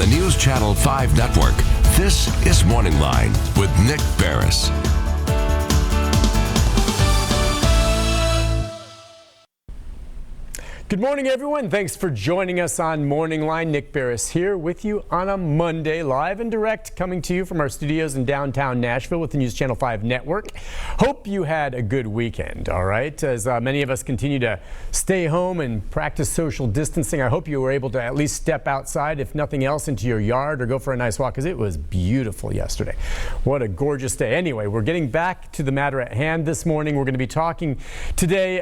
the News Channel 5 network, this is MorningLine with Nick Barris. Good morning, everyone. Thanks for joining us on Morning Line. Nick Barris here with you on a Monday, live and direct, coming to you from our studios in downtown Nashville with the News Channel 5 network. Hope you had a good weekend, all right? As many of us continue to stay home and practice social distancing, I hope you were able to at least step outside, if nothing else, into your yard or go for a nice walk, because it was beautiful yesterday. What a gorgeous day. Anyway, we're getting back to the matter at hand this morning. We're going to be talking today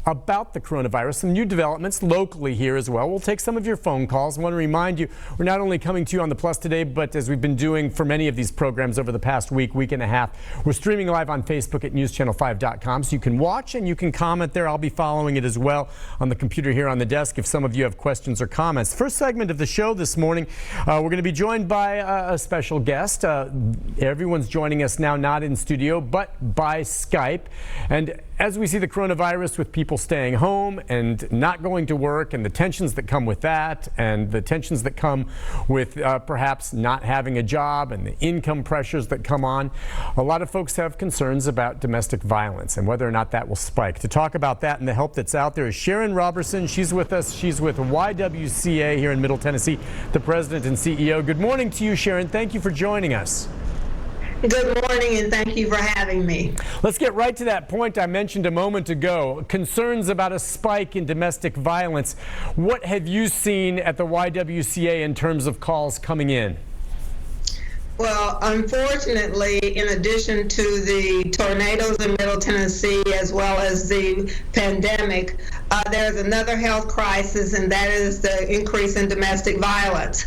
about the coronavirus, some new developments locally here as well. We'll take some of your phone calls. I want to remind you, we're not only coming to you on the Plus today, but as we've been doing for many of these programs over the past week and a half, we're streaming live on Facebook at newschannel5.com, so you can watch and you can comment there. I'll be following it as well on the computer here on the desk if some of you have questions or comments. First segment of the show this morning, we're going to be joined by a special guest. Everyone's joining us now, not in studio, but by Skype. And as we see the coronavirus with people staying home and not going to work and the tensions that come with that and the tensions that come with perhaps not having a job and the income pressures that come on, a lot of folks have concerns about domestic violence and whether or not that will spike. To talk about that and the help that's out there is Sharon Roberson. She's with us. She's with YWCA here in Middle Tennessee, the president and CEO. Good morning to you, Sharon. Thank you for joining us. Good morning, and thank you for having me. Let's get right to that point I mentioned a moment ago, concerns about a spike in domestic violence. What have you seen at the YWCA in terms of calls coming in? Well, unfortunately, in addition to the tornadoes in Middle Tennessee, as well as the pandemic, there's another health crisis, and that is the increase in domestic violence.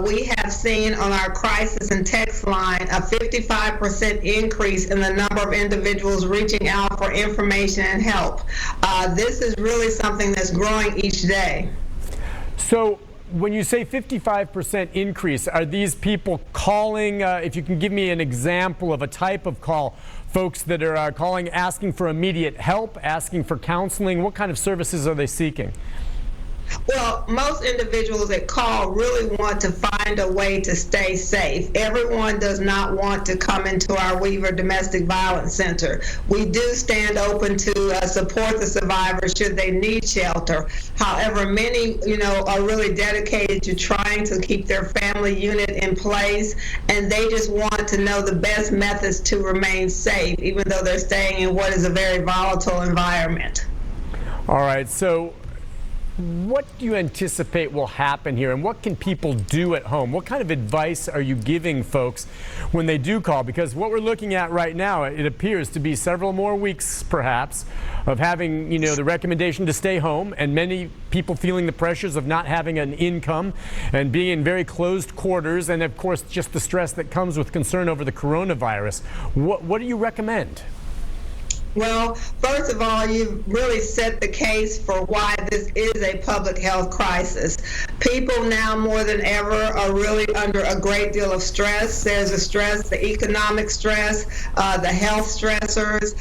We have seen on our crisis and text line a 55% increase in the number of individuals reaching out for information and help. This is really something that's growing each day. So, when you say 55% increase, are these people calling, if you can give me an example of a type of call, folks that are calling, asking for immediate help, asking for counseling, what kind of services are they seeking? Well, most individuals that call really want to find a way to stay safe. Everyone does not want to come into our Weaver Domestic Violence Center. We do stand open to support the survivors should they need shelter. However, many, are really dedicated to trying to keep their family unit in place, and they just want to know the best methods to remain safe, even though they're staying in what is a very volatile environment. All right, so what do you anticipate will happen here, and what can people do at home? What kind of advice are you giving folks when they do call? Because what we're looking at right now, it appears to be several more weeks, perhaps, of having, the recommendation to stay home, and many people feeling the pressures of not having an income and being in very closed quarters, and of course, just the stress that comes with concern over the coronavirus. What do you recommend? Well, first of all, you've really set the case for why this is a public health crisis. People now more than ever are really under a great deal of stress. There's a stress, the economic stress, the health stressors,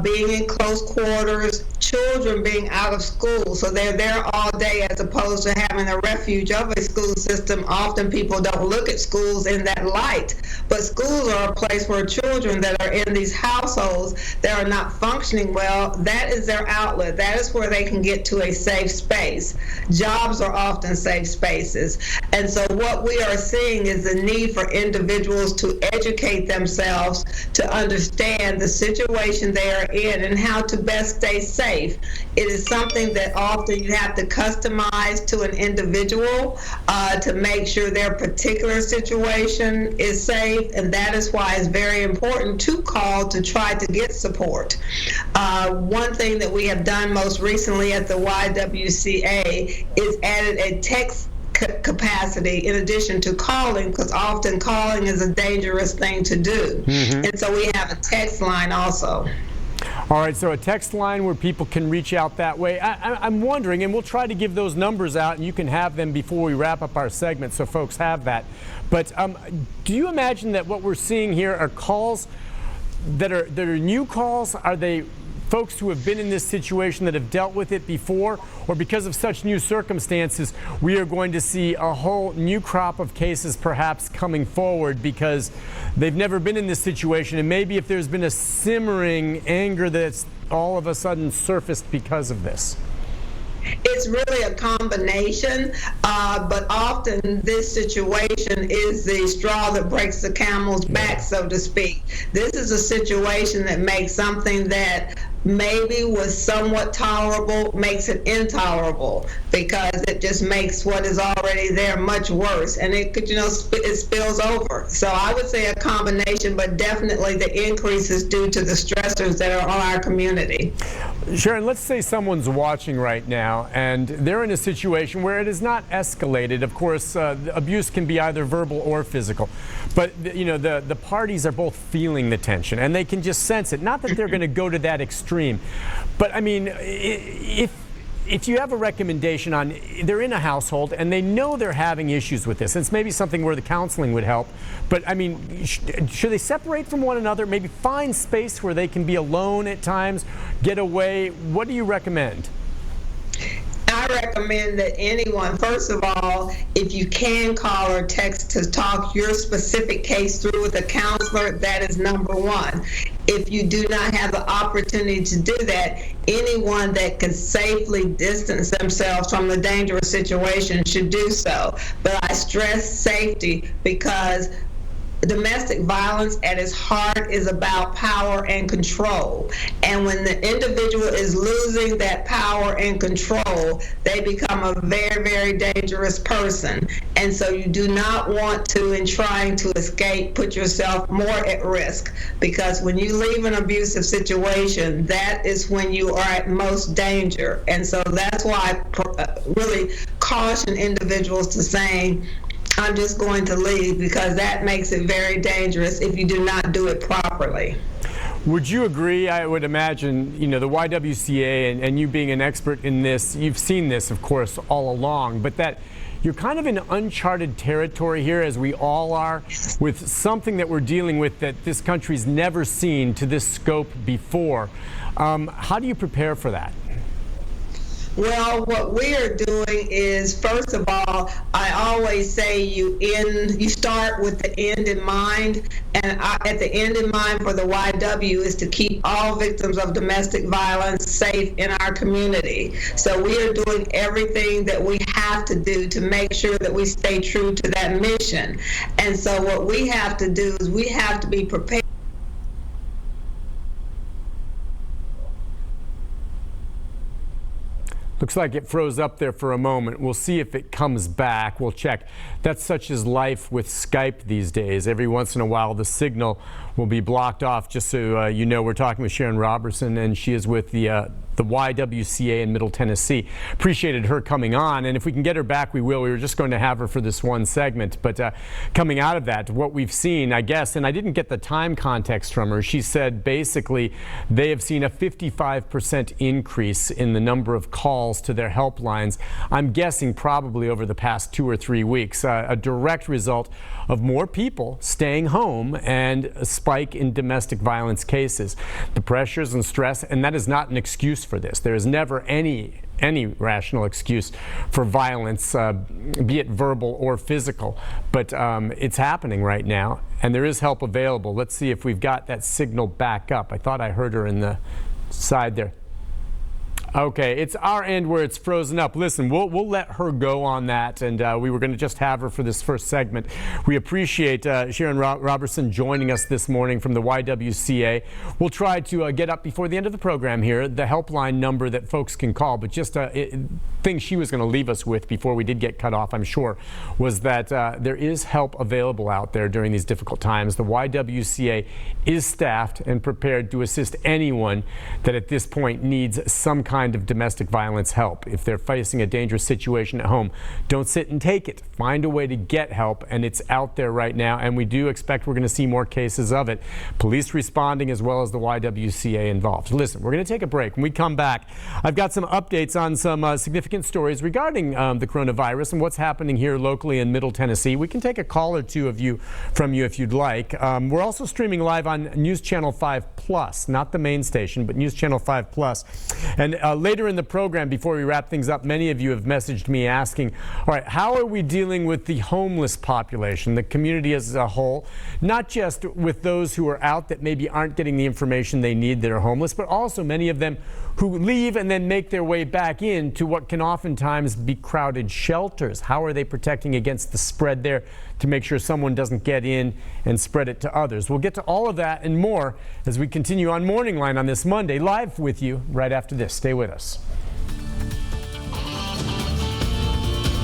being in close quarters, children being out of school. So they're there all day as opposed to having a refuge of a school system. Often people don't look at schools in that light. But schools are a place where children that are in these households that are not functioning well, that is their outlet. That is where they can get to a safe space. Jobs are often safe spaces. And so what we are seeing is the need for individuals to educate themselves to understand the situation they are in and how to best stay safe. It is something that often you have to customize to an individual to make sure their particular situation is safe, and that is why it's very important to call to try to get support. One thing that we have done most recently at the YWCA is added a text capacity in addition to calling, because often calling is a dangerous thing to do. And so we have a text line also. All right, so a text line where people can reach out that way. I'm wondering, and we'll try to give those numbers out, and you can have them before we wrap up our segment so folks have that. But do you imagine that what we're seeing here are calls that are new calls? Are they folks who have been in this situation, that have dealt with it before, or because of such new circumstances, we are going to see a whole new crop of cases perhaps coming forward because they've never been in this situation, and maybe if there's been a simmering anger that's all of a sudden surfaced because of this? It's really a combination, but often this situation is the straw that breaks the camel's back, so to speak. This is a situation that makes something that maybe was somewhat tolerable, makes it intolerable, because it just makes what is already there much worse, and it could, it spills over. So I would say a combination, but definitely the increase is due to the stressors that are on our community. Sharon, let's say someone's watching right now and they're in a situation where it is not escalated. Of course, abuse can be either verbal or physical, but the parties are both feeling the tension and they can just sense it. Not that they're going to go to that extreme, but I mean, if you have a recommendation on, they're in a household and they know they're having issues with this, it's maybe something where the counseling would help, but I mean, should they separate from one another, maybe find space where they can be alone at times, get away? What do you recommend? I recommend that anyone, first of all, if you can call or text to talk your specific case through with a counselor, that is number one. If you do not have the opportunity to do that, anyone that can safely distance themselves from the dangerous situation should do so. But I stress safety because domestic violence at its heart is about power and control. And when the individual is losing that power and control, they become a very, very dangerous person. And so you do not want to, in trying to escape, put yourself more at risk, because when you leave an abusive situation, that is when you are at most danger. And so that's why I really caution individuals to saying, I'm just going to leave, because that makes it very dangerous if you do not do it properly. Would you agree? I would imagine, the YWCA and you being an expert in this, you've seen this, of course, all along, but that you're kind of in uncharted territory here, as we all are, with something that we're dealing with that this country's never seen to this scope before. How do you prepare for that? Well, what we are doing is, first of all, I always say you start with the end in mind, and at the end in mind for the YW is to keep all victims of domestic violence safe in our community. So we are doing everything that we have to do to make sure that we stay true to that mission. And so what we have to do is we have to be prepared. Looks like it froze up there for a moment. We'll see if it comes back. We'll check. That's such as life with Skype these days. Every once in a while, the signal will be blocked off. Just so you know, we're talking with Sharon Roberson, and she is with the YWCA in Middle Tennessee. Appreciated her coming on, and if we can get her back, we will. We were just going to have her for this one segment, but coming out of that, what we've seen, I guess, and I didn't get the time context from her, she said basically they have seen a 55% increase in the number of calls to their helplines. I'm guessing probably over the past 2 or 3 weeks, a direct result of more people staying home and a spike in domestic violence cases. The pressures and stress, and that is not an excuse for this. There is never any rational excuse for violence, be it verbal or physical, but it's happening right now, and there is help available. Let's see if we've got that signal back up. I thought I heard her in the side there. Okay, it's our end where it's frozen up. Listen, we'll let her go on that, and we were going to just have her for this first segment. We appreciate Sharon Roberson joining us this morning from the YWCA. We'll try to get up before the end of the program here the helpline number that folks can call, but just thing she was going to leave us with before we did get cut off, I'm sure, was that there is help available out there during these difficult times. The YWCA is staffed and prepared to assist anyone that at this point needs some kind kind of domestic violence help. If they're facing a dangerous situation at home, don't sit and take it. Find a way to get help, and it's out there right now, and we do expect we're going to see more cases of it. Police responding as well as the YWCA involved. Listen, we're going to take a break. When we come back, I've got some updates on some significant stories regarding the coronavirus and what's happening here locally in Middle Tennessee. We can take a call or two from you if you'd like. We're also streaming live on News Channel 5 Plus, not the main station, but News Channel 5 Plus. And later in the program, before we wrap things up, many of you have messaged me asking, all right, how are we dealing with the homeless population, the community as a whole, not just with those who are out that maybe aren't getting the information they need that are homeless, but also many of them who leave and then make their way back into what can oftentimes be crowded shelters. How are they protecting against the spread there to make sure someone doesn't get in and spread it to others? We'll get to all of that and more as we continue on Morning Line on this Monday, live with you right after this. Stay with us.